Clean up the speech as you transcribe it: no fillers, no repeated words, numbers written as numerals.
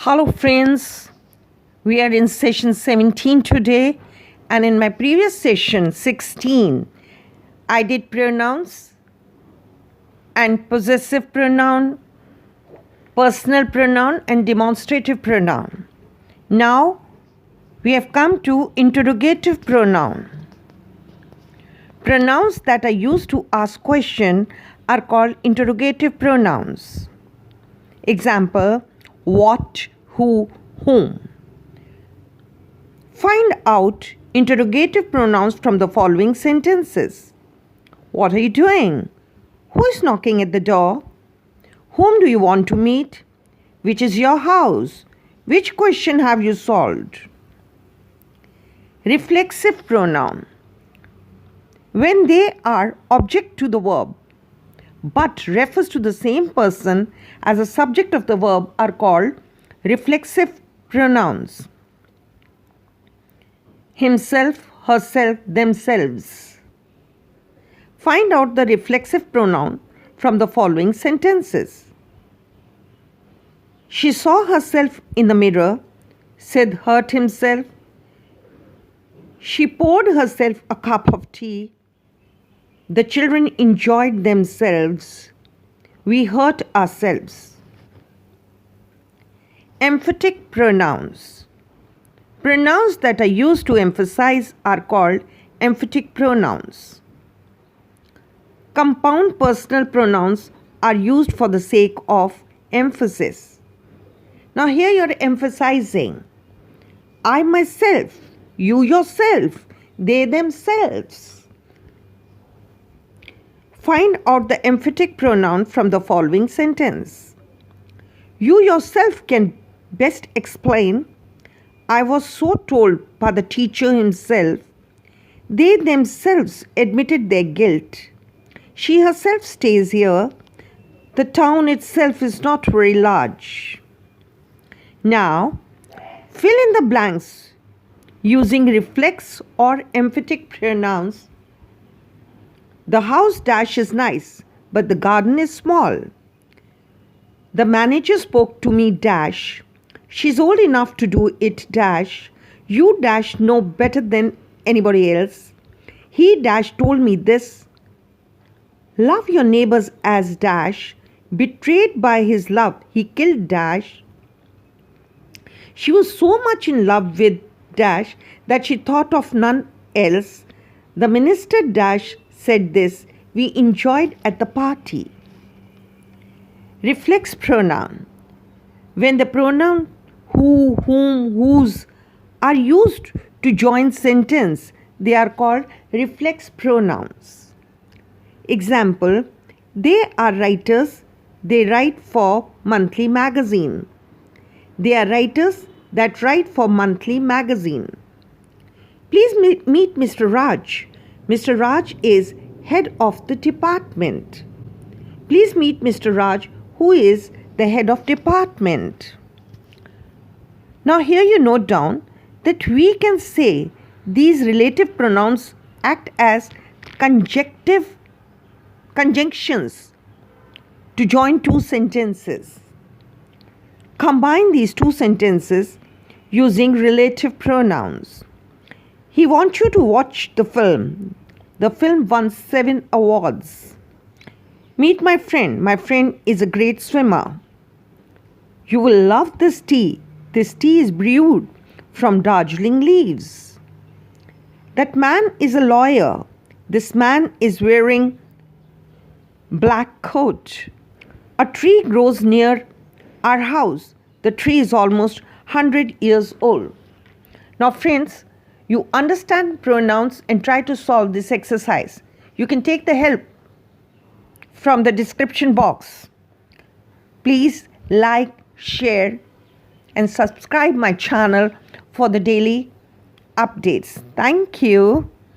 Hello friends, we are in session 17 today, and in my previous session 16 I did pronouns and possessive pronoun, personal pronoun and demonstrative pronoun. Now we have come to interrogative pronoun. Pronouns that are used to ask question are called interrogative pronouns. Example: what, who, whom. Find out interrogative pronouns from the following sentences. What are you doing? Who is knocking at the door? Whom do you want to meet? Which is your house? Which question have you solved? Reflexive pronoun. When they are object to the verb but refers to the same person as a subject of the verb are called reflexive pronouns. Himself, herself, themselves. Find out the reflexive pronoun from the following sentences. She saw herself in the mirror, said hurt himself. She poured herself a cup of tea. The children enjoyed themselves. We hurt ourselves. Emphatic pronouns. Pronouns that are used to emphasize are called emphatic pronouns. Compound personal pronouns are used for the sake of emphasis. Now here you are emphasizing. I myself, you yourself, they themselves. Find out the emphatic pronoun from the following sentence. You yourself can best explain. I was so told by the teacher himself. They themselves admitted their guilt. She herself stays here. The town itself is not very large. Now, fill in the blanks using reflex or emphatic pronouns. The house dash is nice, but the garden is small. The manager spoke to me dash. She's old enough to do it dash. You dash know better than anybody else. He dash told me this. Love your neighbors as dash. Betrayed by his love, he killed dash. She was so much in love with dash that she thought of none else. The minister dash said this. We enjoyed at the party. Reflex pronoun. When the pronoun who, whom, whose are used to join sentence, they are called reflex pronouns. Example: they are writers. They write for monthly magazine. They are writers that write for monthly magazine. Please meet Mr. Raj. Mr. Raj is head of the department. Please meet Mr. Raj, who is the head of department. Now here you note down that we can say these relative pronouns act as conjunctions to join two sentences. Combine these two sentences using relative pronouns. He wants you to watch the film. The film won 7 awards. Meet my friend. My friend is a great swimmer. You will love this tea. This tea is brewed from Darjeeling leaves. That man is a lawyer. This man is wearing black coat. A tree grows near our house. The tree is almost 100 years old. Now friends, you understand pronouns and try to solve this exercise. You can take the help from the description box. Please like, share and subscribe my channel for the daily updates. Thank you.